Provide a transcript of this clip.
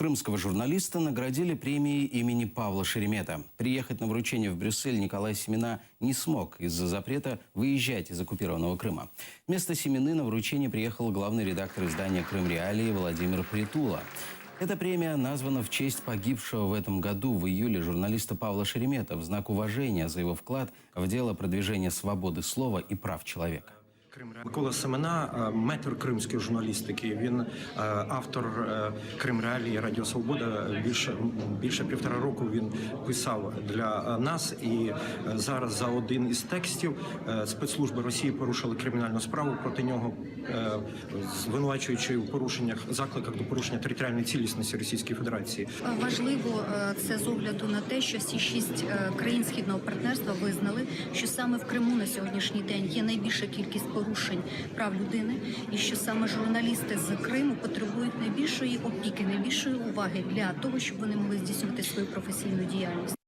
Крымского журналиста наградили премией имени Павла Шеремета. Приехать на вручение в Брюссель Николай Семена не смог из-за запрета выезжать из оккупированного Крыма. Вместо Семены на вручение приехал главный редактор издания «Крым Реалии» Владимир Притула. Эта премия названа в честь погибшего в этом году в июле журналиста Павла Шеремета в знак уважения за его вклад в дело продвижения свободи слова і прав чоловіка. Микола Семена – метр кримської журналістики. Він автор «Крим Реалії», «Радіо Свобода». Більше півтора року він писав для нас. І зараз за один із текстів спецслужби Росії порушили кримінальну справу проти нього, звинувачуючи у закликах до порушення територіальної цілісності Російської Федерації. Важливо це з огляду на те, що всі 6 країн Східного партнерства визнали, що саме в Криму на сьогоднішній день є найбільша кількість порушень прав людини, і що саме журналісти з Криму потребують найбільшої опіки, найбільшої уваги для того, щоб вони могли здійснювати свою професійну діяльність.